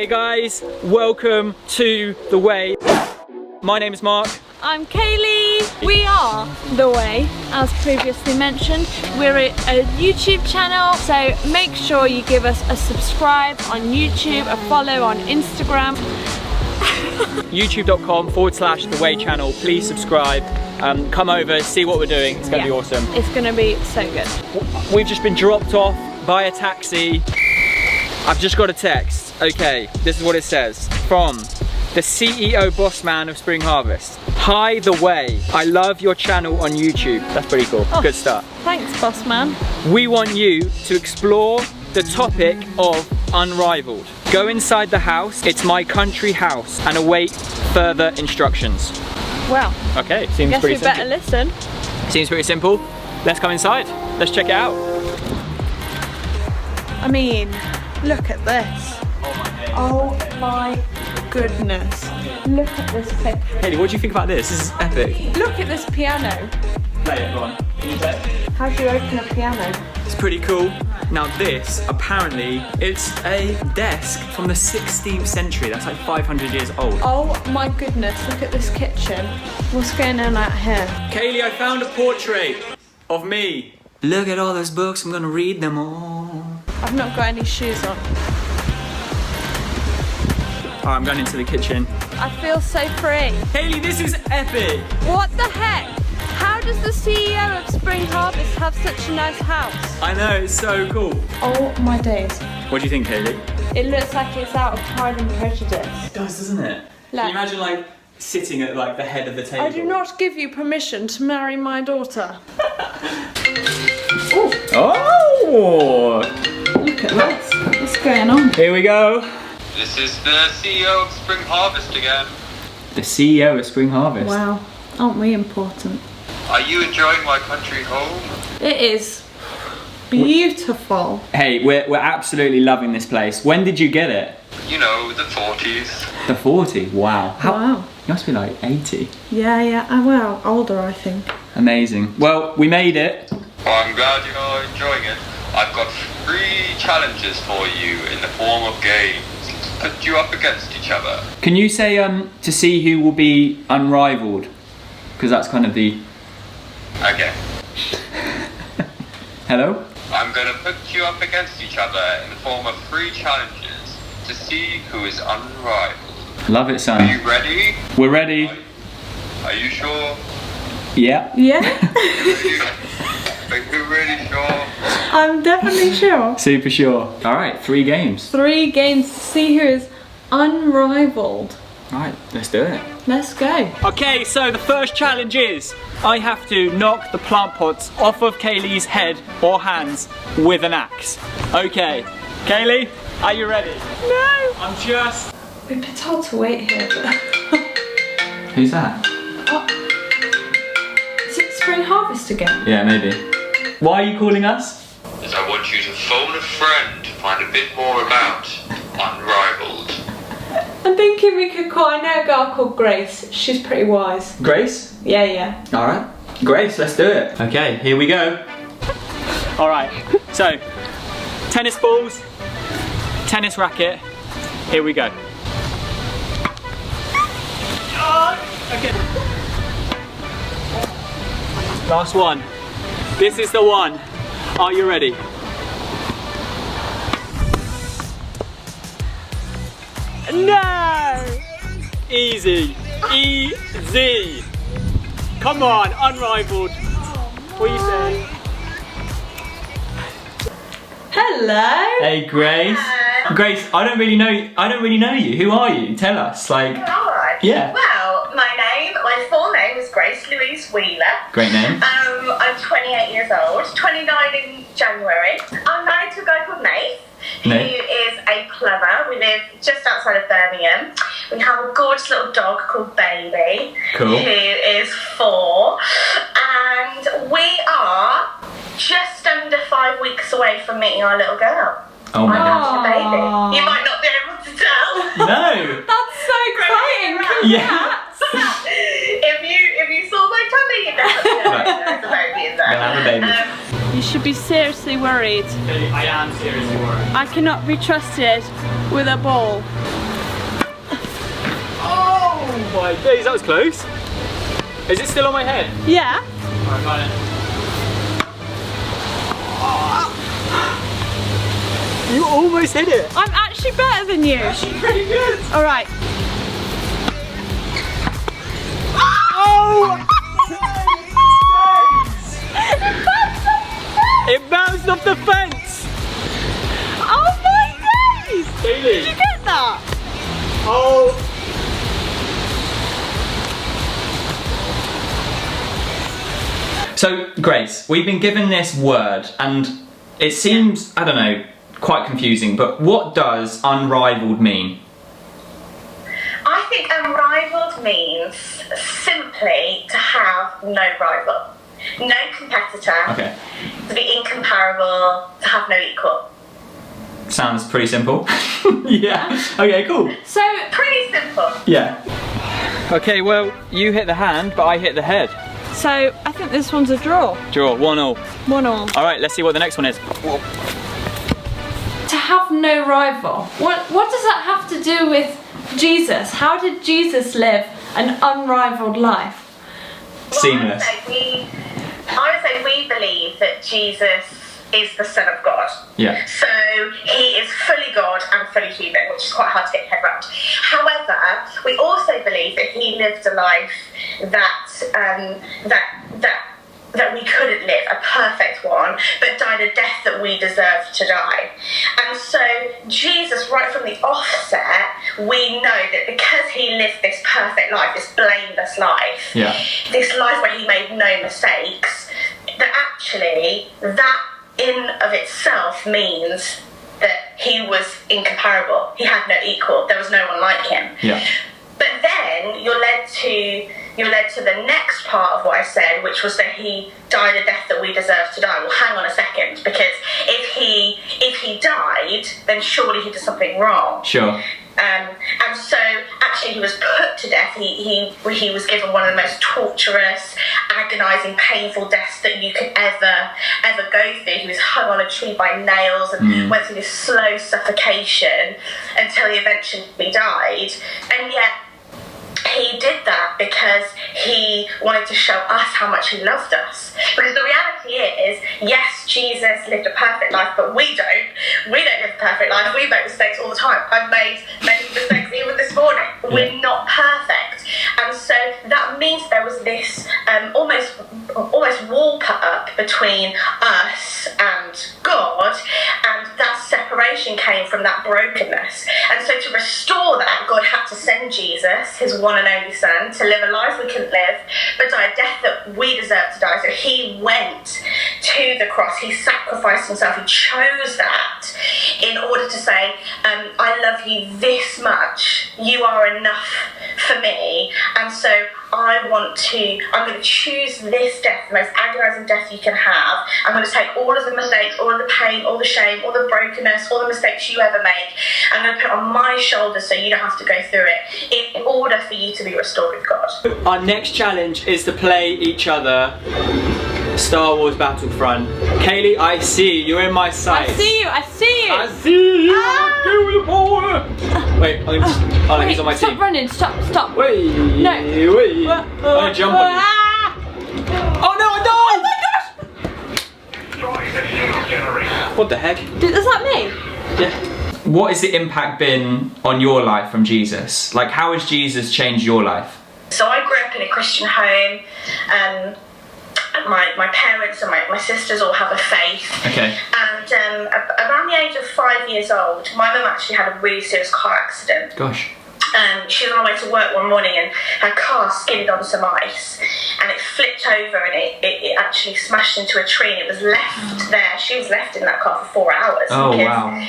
Hey guys, welcome to The Way. My name is Mark. I'm Kaylee. We are The Way, as previously mentioned. We're a YouTube channel, so make sure you give us a subscribe on YouTube, a follow on Instagram. youtube.com/The Way channel. Please subscribe. Come over, see what we're doing. It's going to be awesome. It's going to be so good. We've just been dropped off by a taxi. I've just got a text. Okay, this is what it says. From the CEO boss man of Spring Harvest. Hi, The Way. I love your channel on YouTube. That's pretty cool. Oh, good start. Thanks, boss man. We want you to explore the topic of Unrivalled. Go inside the house. It's my country house and await further instructions. Well, okay, seems guess pretty we simple. better listen. Seems pretty simple. Let's come inside. Let's check it out. I mean, look at this. Oh my goodness. Look at this place. Haley, what do you think about this? This is epic. Look at this piano. Play it, go on. Can you play it? How do you open a piano? It's pretty cool. Now this, apparently, it's a desk from the 16th century. That's like 500 years old. Oh my goodness, look at this kitchen. What's going on out here? Kaylee, I found a portrait of me. Look at all those books, I'm gonna read them all. I've not got any shoes on. Alright, I'm going into the kitchen. I feel so free. Haley, this is epic! What the heck? How does the CEO of Spring Harvest have such a nice house? I know, it's so cool. Oh my days. What do you think, Haley? It looks like it's out of Pride and Prejudice. It does, doesn't it? Can Like- you imagine like sitting at like the head of the table? I do not give you permission to marry my daughter. Oh! Look at this. What's going on? Here we go. This is the CEO of Spring Harvest again. The CEO of Spring Harvest. Wow, aren't we important? Are you enjoying my country home? It is beautiful. Hey, we're absolutely loving this place. When did you get it? You know, the 40s. The 40. Wow. Wow. You must be like 80. Yeah. Well, older, I think. Amazing. Well, we made it. Well, I'm glad you're enjoying it. I've got 3 challenges for you in the form of games. Put you up against each other. Can you say to see who will be unrivaled? Because that's kind of the... Okay. Hello? I'm gonna put you up against each other in the form of 3 challenges to see who is unrivaled. Love it, Are son. you ready? We're ready. Are you sure? Yeah. Yeah, Are you really sure? I'm definitely sure. Super sure. All right, 3 games. 3 games to see who is unrivaled. All right, let's do it. Let's go. Okay, so the first challenge is I have to knock the plant pots off of Kaylee's head or hands with an axe. Okay, Kaylee, are you ready? No. I'm just... We're a bit hard to wait here. Who's that? Is it Spring Harvest again? Yeah, maybe. Why are you calling us? Is I want you to phone a friend to find a bit more about Unrivaled. I'm thinking we could call, I know a girl called Grace. She's pretty wise. Grace? Yeah. All right. Grace, let's do it. Okay, here we go. All right, so tennis balls, tennis racket, here we go. Okay. Last one. This is the one. Are you ready? No! Easy. Easy. Come on, unrivaled. What are you saying? Hello. Hey, Grace. Grace, I don't really know you. Who are you? Tell us. Like, Alright. yeah. Well, my full name is Grace Louise Wheeler. Great name. I'm 28 years old, 29 in January. I'm married to a guy called Nate, who is a plumber. We live just outside of Birmingham. We have a gorgeous little dog called Baby, Cool. who is 4. And we are just under 5 weeks away from meeting our little girl. Oh my I'm god. having a baby. You might not be able to tell. No. That's so exciting. Yeah. If you saw my tummy, you definitely know there's a baby in there. Gonna have a baby. You should be seriously worried. Okay, I am seriously worried. I cannot be trusted with a ball. Oh my days, that was close. Is it still on my head? Yeah. Alright, got it. You almost hit it. I'm actually better than you. Actually pretty good. All right. Oh! It bounced off the fence. Oh my days! Kaylee. Did you get that? Oh. So, Grace, we've been given this word and it seems, I don't know, quite confusing, but what does unrivaled mean? I think unrivaled means simply to have no rival, no competitor, Okay. to be incomparable, to have no equal. Sounds pretty simple. Yeah. Okay, cool. So, Pretty simple. Yeah. Okay, well, you hit the hand, but I hit the head. so I think this one's a draw. Draw, 1-1. 1-1. All right, let's see what the next one is. To have no rival. What does that have to do with Jesus? How did Jesus live an unrivaled life? Seamless. I would say we believe that Jesus is the Son of God. Yeah. So he is fully God and fully human, which is quite hard to get your head around. However, we also believe that he lived a life that we couldn't live, a perfect one, but died a death that we deserved to die. And so Jesus, right from the offset, we know that because he lived this perfect life, this blameless life, Yeah. this life where he made no mistakes, that actually that in of itself means that he was incomparable. He had no equal. There was no one like him. Yeah. But then you're led to the next part of what I said, which was that he died a death that we deserve to die. Well, hang on a second, because if he died, then surely he did something wrong. Sure. And so actually he was put to death. He was given one of the most torturous, agonising, painful deaths that you could ever go through. He was hung on a tree by nails and went through this slow suffocation until he eventually died. And yet he did that because he wanted to show us how much he loved us. Because the reality is, yes, Jesus lived a perfect life, but we don't. We don't live a perfect life. We make mistakes all the time. I've made many mistakes even this morning. We're not perfect. And so that means there was this almost wall put up between us and God, and that separation came from that brokenness. And so to restore that, God had to send Jesus, his one and only Son, to live a life we couldn't live, but die a death that we deserve to die. So he went to the cross. He sacrificed himself. He chose that in order to say, I love you this much. You are enough for me. And so I'm going to choose this death, the most agonising death you can have. I'm going to take all of the mistakes, all of the pain, all the shame, all the brokenness, all the mistakes you ever make. I'm going to put it on my shoulders so you don't have to go through it, in order for you to be restored with God. Our next challenge is to play each other Star Wars Battlefront. Kaylee, I see you. You're in my sight. I see you. I see you. I see you. Wait, oh no, he's on my stop team. running. Stop. Wait. No. Wait. I'm gonna jump on you. Oh no, I died! Oh my gosh! What the heck? Is that me? Yeah. What has the impact been on your life from Jesus? Like, how has Jesus changed your life? So I grew up in a Christian home. My parents and my sisters all have a faith. Okay. And around the age of 5 years old, my mum actually had a really serious car accident. Gosh. She was on her way to work one morning and her car skidded on some ice and it flipped over and it actually smashed into a tree and it was left there. She was left in that car for 4 hours. Oh, wow.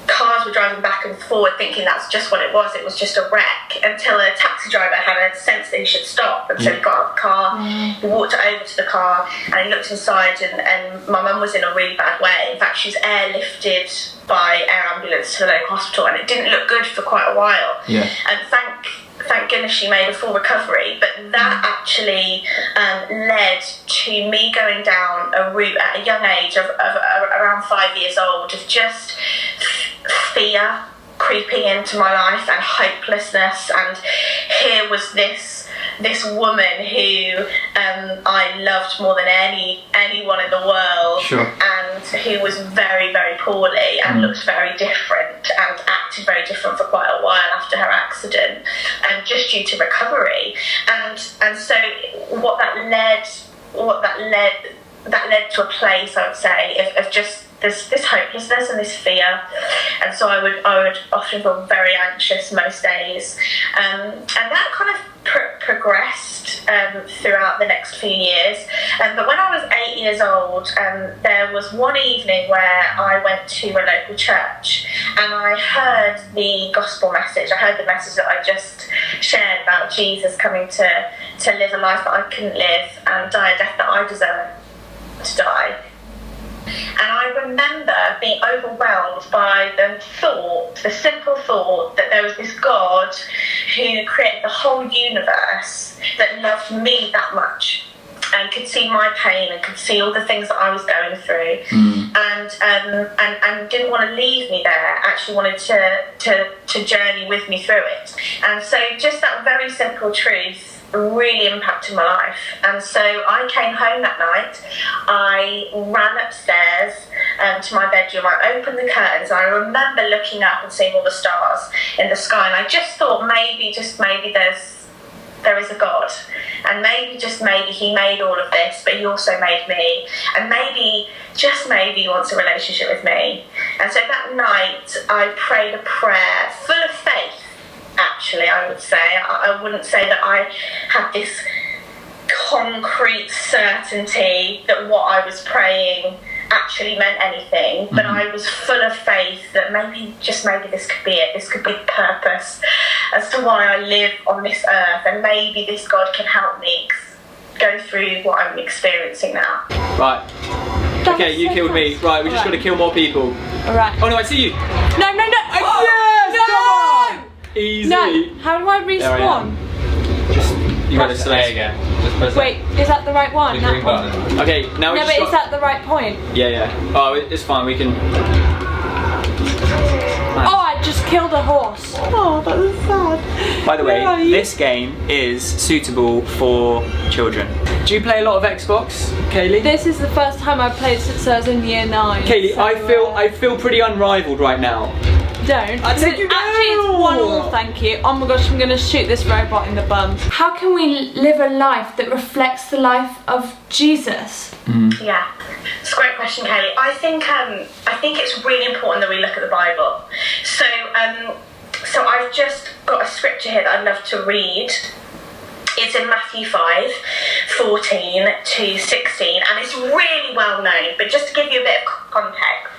Cars were driving back and forward thinking that's just what it was just a wreck, until a taxi driver had a sense that he should stop, and so he got out of the car, he walked over to the car and he looked inside and my mum was in a really bad way. In fact, she was airlifted by air ambulance to the local hospital and it didn't look good for quite a while. Yeah. And thank goodness she made a full recovery, but that actually led to me going down a route at a young age of around 5 years old of just fear creeping into my life and hopelessness. And here was this woman who I loved more than anyone in the world, and who was very, very poorly and looked very different and acted very different for quite a while after her accident, and just due to recovery. And so that led to a place, I would say, of just this hopelessness and this fear. And so I would often feel very anxious most days, and that kind of progressed throughout the next few years. But when I was 8 years old, there was one evening where I went to a local church, and I heard the gospel message. I heard the message that I just shared about Jesus coming to live a life that I couldn't live and die a death that I deserve to die. And I remember being overwhelmed by the simple thought that there was this God who created the whole universe that loved me that much and could see my pain and could see all the things that I was going through, and didn't want to leave me there, actually wanted to journey with me through it. And so just that very simple truth really impacted my life. And so I came home that night, I ran upstairs to my bedroom, I opened the curtains, and I remember looking up and seeing all the stars in the sky, and I just thought maybe there is a God, and maybe he made all of this, but he also made me, and maybe he wants a relationship with me. And so that night I prayed a prayer full of faith. Actually, I would say, I wouldn't say that I had this concrete certainty that what I was praying actually meant anything, but I was full of faith that maybe this could be it. This could be the purpose as to why I live on this earth, and maybe this God can help me go through what I'm experiencing now. Right. Okay, you killed me. Right, we just got to kill more people. Alright. Oh no, I see you. No! Yes! No! Come on! Easy. No! How do I respawn? You gotta select again. Just press Wait, is that the right one? the green button. Okay, now we No, just but is that the right point? Yeah. Oh, it's fine, we can... Oh, I just killed a horse. Oh, that was sad. By the way, this game is suitable for children. Do you play a lot of Xbox, Kaylee? This is the first time I've played since I was in year 9. Kaylee, so, I feel pretty unrivaled right now. Don't. I take you down. Actually, it's 1-1, thank you. Oh my gosh, I'm gonna shoot this robot in the bum. How can we live a life that reflects the life of Jesus? Yeah, it's a great question, Kaylee. I think it's really important that we look at the Bible. So I've just got a scripture here that I'd love to read. It's in Matthew 5:14 to 16, and it's really well known, but just to give you a bit of context,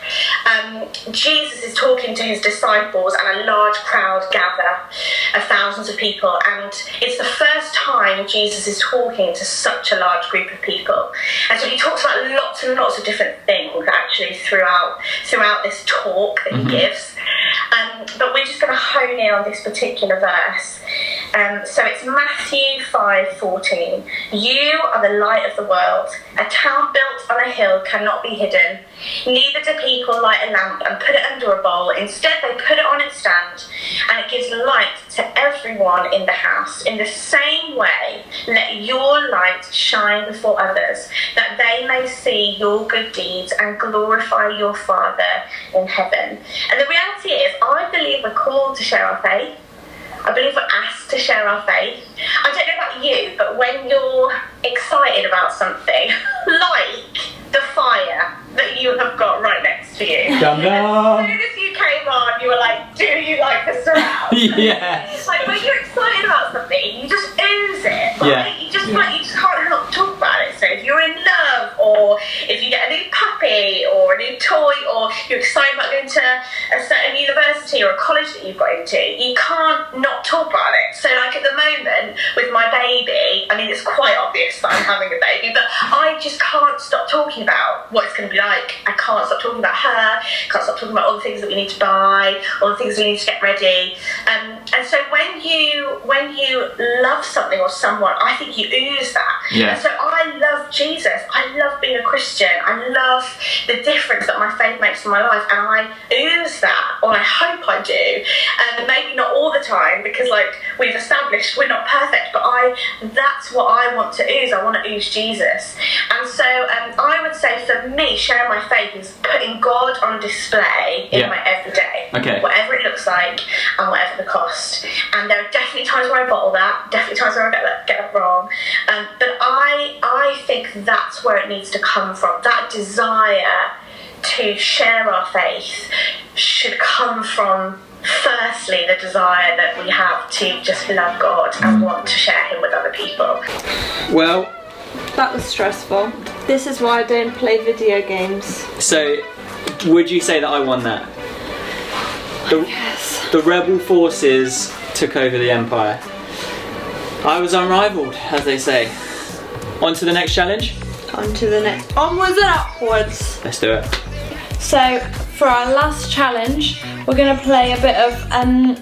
Jesus is talking to his disciples, and a large crowd gather of thousands of people, and it's the first time Jesus is talking to such a large group of people. And so he talks about lots and lots of different things actually throughout this talk that he gives. But we're just going to hone in on this particular verse. So it's Matthew 5:14. You are the light of the world. A town built on a hill cannot be hidden. Neither do people light a lamp and put it under a bowl. Instead, they put it on its stand, and it gives light to everyone in the house. In the same way, let your light shine before others, that they may see your good deeds and glorify your Father in heaven. And the reality is, I believe we're called to share our faith. I believe we're asked to share our faith. I don't know about you, but when you're excited about something, like the fire that you have got right next to you, Dum dum. as soon as you came on, you were like, do you like the surround? Yes. Like when you're excited about something, you just ooze it. Right? Yeah. You just can't help talk about it. So if you're in love, or if you get a new puppy or a new toy, or you're excited about going to a certain university or a college that you've got into, you can't not talk about it. So like at the moment with my baby, I mean it's quite obvious that I'm having a baby, but I just can't stop talking about what it's going to be like. I can't stop talking about her, can't stop talking about all the things that we need to buy, all the things we need to get ready. And so when you love something or someone, I think you ooze that. Yeah. And so I love Jesus. I love being a Christian. I love the difference that my faith makes in my life, and I ooze that, or I hope I do. Maybe not all the time, because like we've established we're not perfect, but that's what I want to ooze. I want to ooze Jesus. And so I would say for me, sharing my faith is putting God on display in my everyday. Okay. Whatever it looks like and whatever the cost. And there are definitely times where I bottle that, definitely times where I get it wrong. But I think that's where it needs to come from. That desire to share our faith should come from, firstly, the desire that we have to just love God and want to share Him with other people. Well, That was stressful. This is why I don't play video games. so would you say that I won that? Yes. The rebel forces took over the empire. I was unrivaled, as they say. On to the next challenge. On to the next. Onwards and upwards. Let's do it. So, for our last challenge, we're going to play a bit of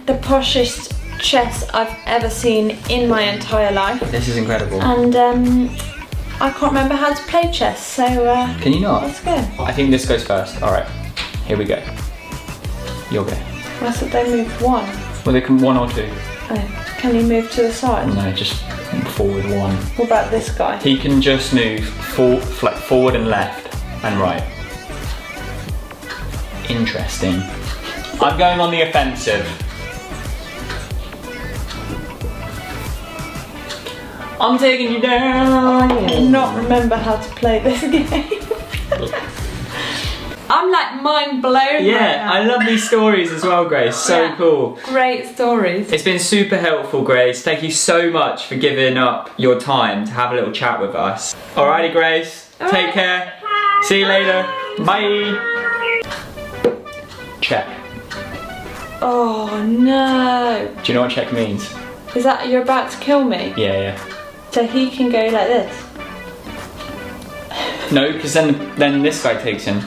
the poshest chess I've ever seen in my entire life. This is incredible. And I can't remember how to play chess, so Can you not? let's go. I think this goes first. Alright, here we go. You'll go. I thought they moved one. Well, they can one or two. Oh, can he move to the side? No, just forward one. What about this guy? He can just move forward and left and right. Interesting. I'm going on the offensive. I'm taking you down. I do not remember how to play this game. I'm like mind blown. right Yeah, now. I love these stories as well, Grace. So Yeah. cool. Great stories. It's been super helpful, Grace. Thank you so much for giving up your time to have a little chat with us. Alrighty, Grace. Take Alright. care. See you later. Bye. Check. Oh no. Do you know what check means? Is that you're about to kill me? Yeah. So he can go like this? No, because then this guy takes him.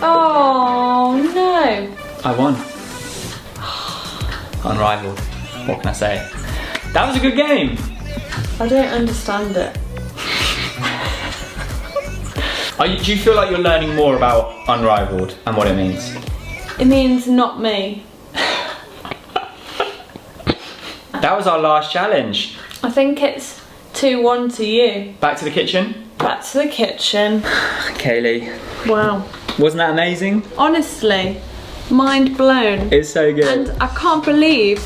Oh no. I won. Unrivaled. What can I say? That was a good game. I don't understand it. Do you feel like you're learning more about Unrivaled and what it means? It means not me. That was our last challenge. I think it's 2-1 to you. Back to the kitchen. Back to the kitchen. Kaylee, Wow. wasn't that amazing? Honestly, mind blown. It's so good. And I can't believe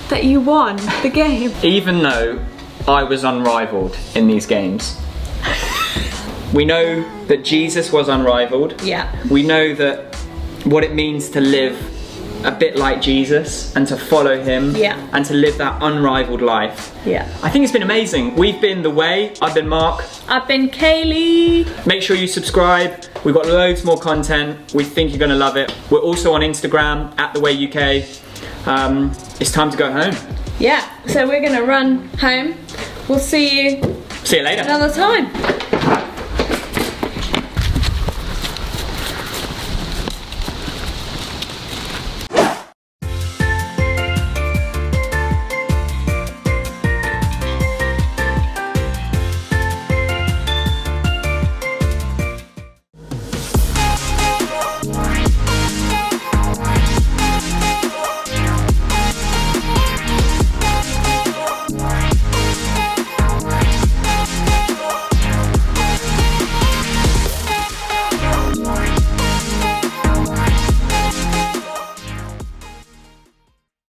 that you won the game. Even though I was unrivaled in these games, we know that Jesus was unrivaled. Yeah. We know that what it means to live a bit like Jesus and to follow him. Yeah. And to live that unrivaled life. Yeah. I think it's been amazing. We've been The Way. I've been Mark. I've been Kaylee. Make sure you subscribe. We've got loads more content. We think you're going to love it. We're also on Instagram @TheWayUK. It's time to go home. Yeah, so we're gonna run home. We'll see you See you later. another time.